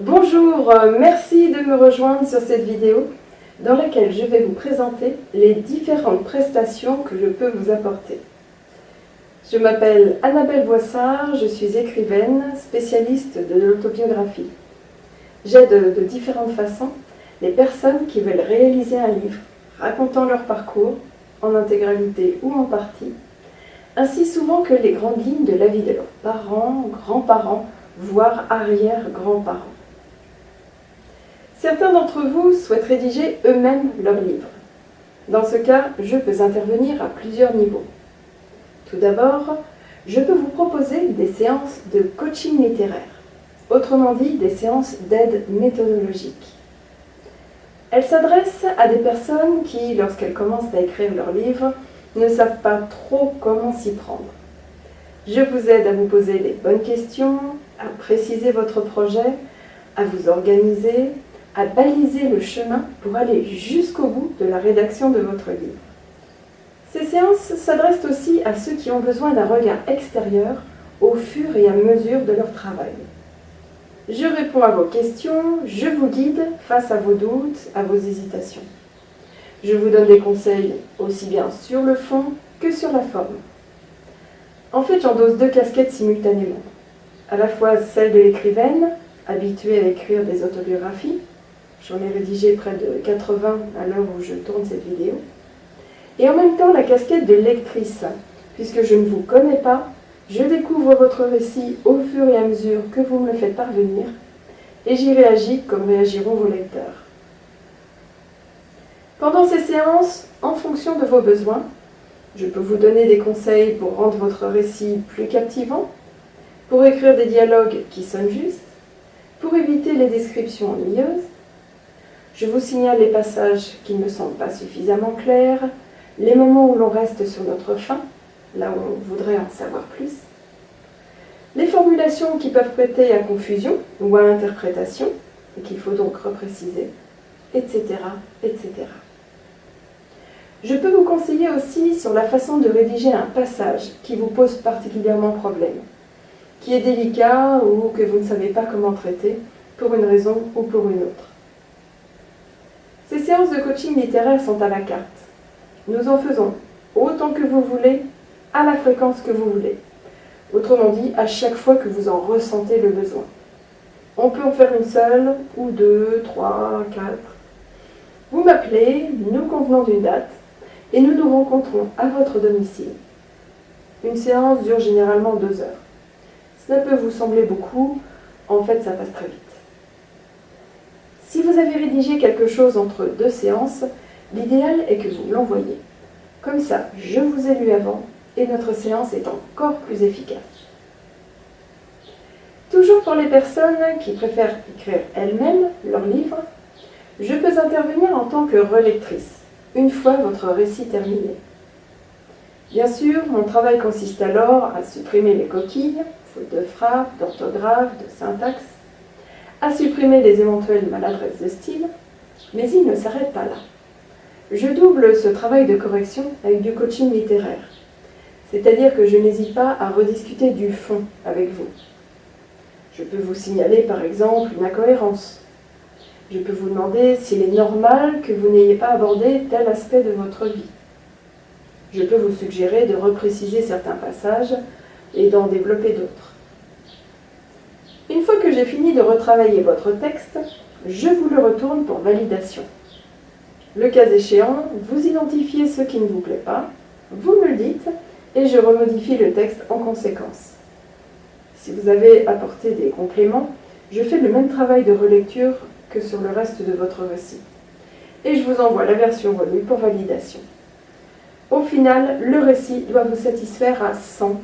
Bonjour, merci de me rejoindre sur cette vidéo dans laquelle je vais vous présenter les différentes prestations que je peux vous apporter. Je m'appelle Annabelle Boissard, je suis écrivaine, spécialiste de l'autobiographie. J'aide de différentes façons les personnes qui veulent réaliser un livre racontant leur parcours, en intégralité ou en partie, ainsi souvent que les grandes lignes de la vie de leurs parents, grands-parents, voire arrière-grands-parents. Certains d'entre vous souhaitent rédiger eux-mêmes leur livre. Dans ce cas, je peux intervenir à plusieurs niveaux. Tout d'abord, je peux vous proposer des séances de coaching littéraire, autrement dit des séances d'aide méthodologique. Elles s'adressent à des personnes qui, lorsqu'elles commencent à écrire leur livre, ne savent pas trop comment s'y prendre. Je vous aide à vous poser les bonnes questions, à préciser votre projet, à vous organiser, à baliser le chemin pour aller jusqu'au bout de la rédaction de votre livre. Ces séances s'adressent aussi à ceux qui ont besoin d'un regard extérieur au fur et à mesure de leur travail. Je réponds à vos questions, je vous guide face à vos doutes, à vos hésitations. Je vous donne des conseils aussi bien sur le fond que sur la forme. En fait, j'endosse deux casquettes simultanément. À la fois celle de l'écrivaine, habituée à écrire des autobiographies. J'en ai rédigé près de 80 à l'heure où je tourne cette vidéo. Et en même temps la casquette de lectrice, puisque je ne vous connais pas, je découvre votre récit au fur et à mesure que vous me le faites parvenir, et j'y réagis comme réagiront vos lecteurs. Pendant ces séances, en fonction de vos besoins, je peux vous donner des conseils pour rendre votre récit plus captivant, pour écrire des dialogues qui sonnent justes, pour éviter les descriptions ennuyeuses. Je vous signale les passages qui ne me semblent pas suffisamment clairs, les moments où l'on reste sur notre faim, là où on voudrait en savoir plus, les formulations qui peuvent prêter à confusion ou à interprétation, et qu'il faut donc repréciser, etc., etc. Je peux vous conseiller aussi sur la façon de rédiger un passage qui vous pose particulièrement problème, qui est délicat ou que vous ne savez pas comment traiter, pour une raison ou pour une autre. Ces séances de coaching littéraire sont à la carte. Nous en faisons autant que vous voulez, à la fréquence que vous voulez. Autrement dit, à chaque fois que vous en ressentez le besoin. On peut en faire une seule, ou deux, trois, quatre. Vous m'appelez, nous convenons d'une date, et nous nous rencontrons à votre domicile. Une séance dure généralement 2 heures. Cela peut vous sembler beaucoup, en fait ça passe très vite. Si vous avez rédigé quelque chose entre 2 séances, l'idéal est que vous l'envoyiez. Comme ça, je vous ai lu avant et notre séance est encore plus efficace. Toujours pour les personnes qui préfèrent écrire elles-mêmes leur livre, je peux intervenir en tant que relectrice, une fois votre récit terminé. Bien sûr, mon travail consiste alors à supprimer les coquilles, fautes de frappe, d'orthographe, de syntaxe, à supprimer les éventuelles maladresses de style, mais il ne s'arrête pas là. Je double ce travail de correction avec du coaching littéraire, c'est-à-dire que je n'hésite pas à rediscuter du fond avec vous. Je peux vous signaler par exemple une incohérence. Je peux vous demander s'il est normal que vous n'ayez pas abordé tel aspect de votre vie. Je peux vous suggérer de repréciser certains passages et d'en développer d'autres. Une fois que j'ai fini de retravailler votre texte, je vous le retourne pour validation. Le cas échéant, vous identifiez ce qui ne vous plaît pas, vous me le dites et je remodifie le texte en conséquence. Si vous avez apporté des compléments, je fais le même travail de relecture que sur le reste de votre récit. Et je vous envoie la version relue pour validation. Au final, le récit doit vous satisfaire à 100%.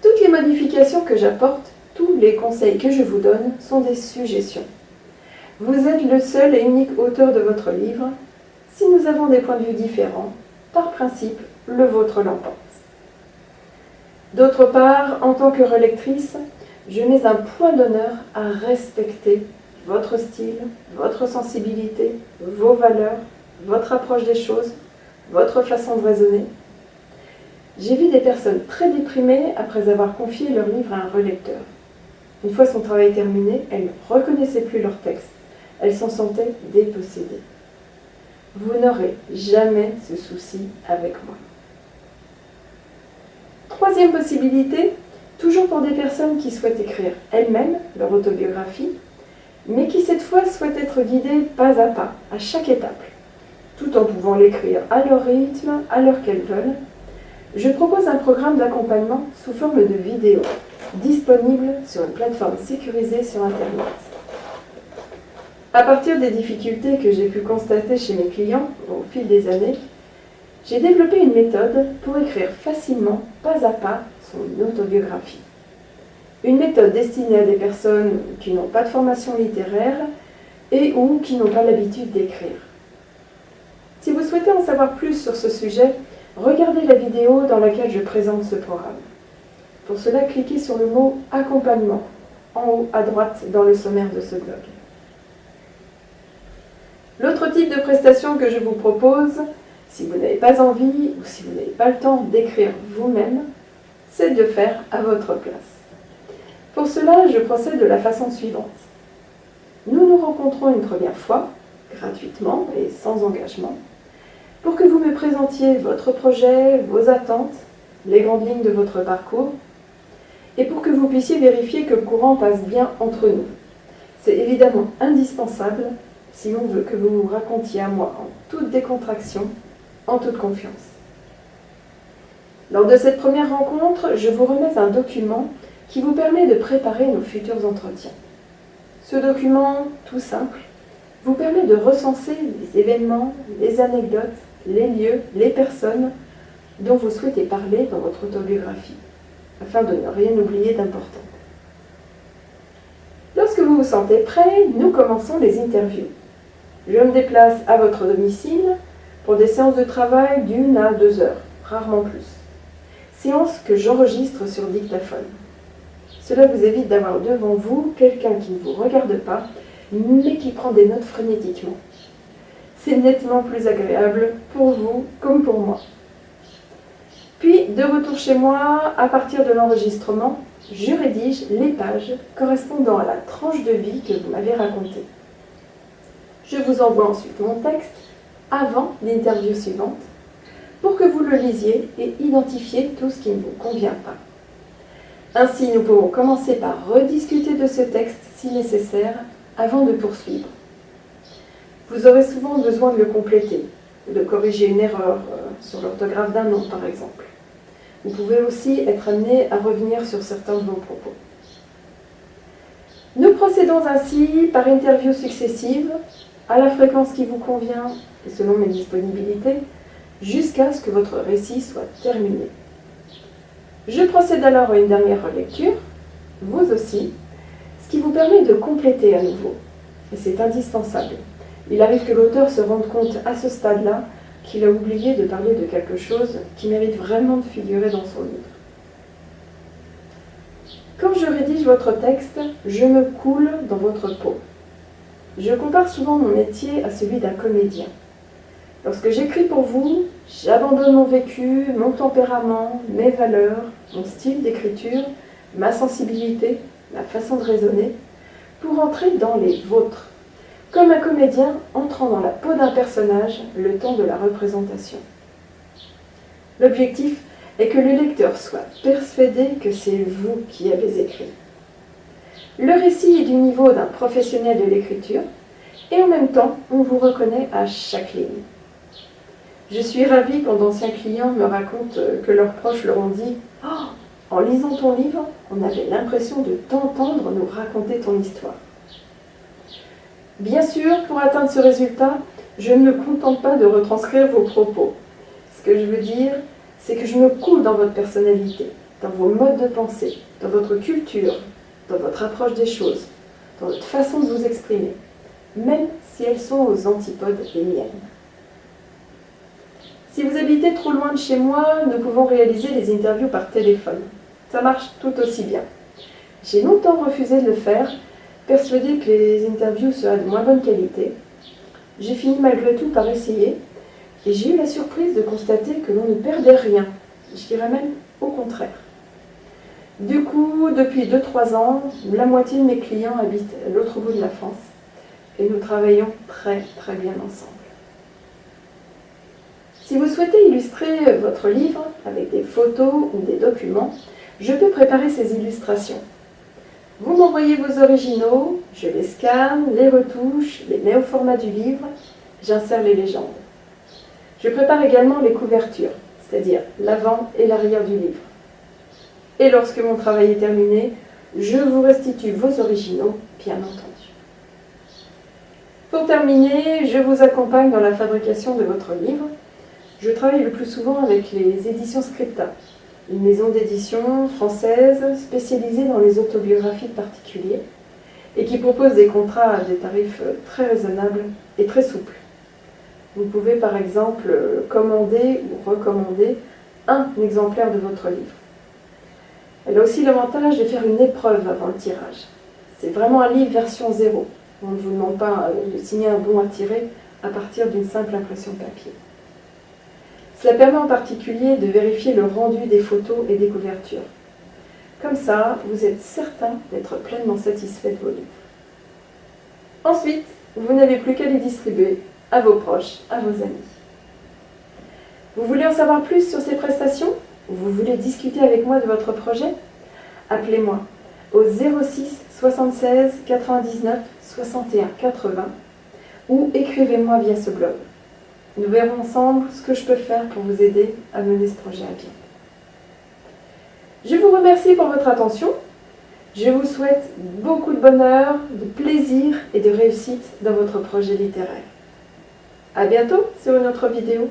Toutes les modifications que j'apporte, tous les conseils que je vous donne sont des suggestions. Vous êtes le seul et unique auteur de votre livre. Si nous avons des points de vue différents, par principe, le vôtre l'emporte. D'autre part, en tant que relectrice, je mets un point d'honneur à respecter votre style, votre sensibilité, vos valeurs, votre approche des choses, votre façon de raisonner. J'ai vu des personnes très déprimées après avoir confié leur livre à un relecteur. Une fois son travail terminé, elle ne reconnaissait plus leur texte. Elle s'en sentait dépossédée. Vous n'aurez jamais ce souci avec moi. Troisième possibilité, toujours pour des personnes qui souhaitent écrire elles-mêmes leur autobiographie, mais qui cette fois souhaitent être guidées pas à pas, à chaque étape, tout en pouvant l'écrire à leur rythme, à l'heure qu'elles veulent. Je propose un programme d'accompagnement sous forme de vidéo, disponible sur une plateforme sécurisée sur Internet. À partir des difficultés que j'ai pu constater chez mes clients au fil des années, j'ai développé une méthode pour écrire facilement, pas à pas, son autobiographie. Une méthode destinée à des personnes qui n'ont pas de formation littéraire et ou qui n'ont pas l'habitude d'écrire. Si vous souhaitez en savoir plus sur ce sujet, regardez la vidéo dans laquelle je présente ce programme. Pour cela, cliquez sur le mot « Accompagnement » en haut à droite dans le sommaire de ce blog. L'autre type de prestation que je vous propose, si vous n'avez pas envie ou si vous n'avez pas le temps d'écrire vous-même, c'est de le faire à votre place. Pour cela, je procède de la façon suivante. Nous nous rencontrons une première fois, gratuitement et sans engagement, pour que vous me présentiez votre projet, vos attentes, les grandes lignes de votre parcours, et pour que vous puissiez vérifier que le courant passe bien entre nous. C'est évidemment indispensable si l'on veut que vous vous racontiez à moi en toute décontraction, en toute confiance. Lors de cette première rencontre, je vous remets un document qui vous permet de préparer nos futurs entretiens. Ce document, tout simple, vous permet de recenser les événements, les anecdotes, les lieux, les personnes dont vous souhaitez parler dans votre autobiographie, afin de ne rien oublier d'important. Lorsque vous vous sentez prêt, nous commençons les interviews. Je me déplace à votre domicile pour des séances de travail d'1 à 2 heures, rarement plus. Séances que j'enregistre sur dictaphone. Cela vous évite d'avoir devant vous quelqu'un qui ne vous regarde pas, mais qui prend des notes frénétiquement. C'est nettement plus agréable pour vous comme pour moi. Puis, de retour chez moi, à partir de l'enregistrement, je rédige les pages correspondant à la tranche de vie que vous m'avez racontée. Je vous envoie ensuite mon texte avant l'interview suivante pour que vous le lisiez et identifiez tout ce qui ne vous convient pas. Ainsi, nous pouvons commencer par rediscuter de ce texte si nécessaire avant de poursuivre. Vous aurez souvent besoin de le compléter, de corriger une erreur sur l'orthographe d'un nom par exemple. Vous pouvez aussi être amené à revenir sur certains de vos propos. Nous procédons ainsi par interviews successives, à la fréquence qui vous convient et selon mes disponibilités, jusqu'à ce que votre récit soit terminé. Je procède alors à une dernière relecture, vous aussi, ce qui vous permet de compléter à nouveau. Et c'est indispensable. Il arrive que l'auteur se rende compte à ce stade-là qu'il a oublié de parler de quelque chose qui mérite vraiment de figurer dans son livre. Quand je rédige votre texte, je me coule dans votre peau. Je compare souvent mon métier à celui d'un comédien. Lorsque j'écris pour vous, j'abandonne mon vécu, mon tempérament, mes valeurs, mon style d'écriture, ma sensibilité, ma façon de raisonner, pour entrer dans les vôtres, comme un comédien entrant dans la peau d'un personnage le temps de la représentation. L'objectif est que le lecteur soit persuadé que c'est vous qui avez écrit. Le récit est du niveau d'un professionnel de l'écriture, et en même temps, on vous reconnaît à chaque ligne. Je suis ravie quand d'anciens clients me racontent que leurs proches leur ont dit « Oh, en lisant ton livre, on avait l'impression de t'entendre nous raconter ton histoire. » Bien sûr, pour atteindre ce résultat, je ne me contente pas de retranscrire vos propos. Ce que je veux dire, c'est que je me coule dans votre personnalité, dans vos modes de pensée, dans votre culture, dans votre approche des choses, dans votre façon de vous exprimer, même si elles sont aux antipodes des miennes. Si vous habitez trop loin de chez moi, nous pouvons réaliser les interviews par téléphone. Ça marche tout aussi bien. J'ai longtemps refusé de le faire, persuadée que les interviews seraient de moins bonne qualité. J'ai fini malgré tout par essayer, et j'ai eu la surprise de constater que l'on ne perdait rien. Je dirais même au contraire. Du coup, depuis 2-3 ans, la moitié de mes clients habitent à l'autre bout de la France et nous travaillons très bien ensemble. Si vous souhaitez illustrer votre livre avec des photos ou des documents, je peux préparer ces illustrations. Vous m'envoyez vos originaux, je les scanne, les retouche, les mets au format du livre, j'insère les légendes. Je prépare également les couvertures, c'est-à-dire l'avant et l'arrière du livre. Et lorsque mon travail est terminé, je vous restitue vos originaux, bien entendu. Pour terminer, je vous accompagne dans la fabrication de votre livre. Je travaille le plus souvent avec les éditions Scripta, une maison d'édition française spécialisée dans les autobiographies de particuliers et qui propose des contrats à des tarifs très raisonnables et très souples. Vous pouvez par exemple commander ou recommander un exemplaire de votre livre. Elle a aussi l'avantage de faire une épreuve avant le tirage. C'est vraiment un livre version 0. On ne vous demande pas de signer un bon à tirer à partir d'une simple impression papier. Cela permet en particulier de vérifier le rendu des photos et des couvertures. Comme ça, vous êtes certain d'être pleinement satisfait de vos livres. Ensuite, vous n'avez plus qu'à les distribuer à vos proches, à vos amis. Vous voulez en savoir plus sur ces prestations? Vous voulez discuter avec moi de votre projet? Appelez-moi au 06 76 99 61 80 ou écrivez-moi via ce blog. Nous verrons ensemble ce que je peux faire pour vous aider à mener ce projet à bien. Je vous remercie pour votre attention. Je vous souhaite beaucoup de bonheur, de plaisir et de réussite dans votre projet littéraire. À bientôt sur une autre vidéo.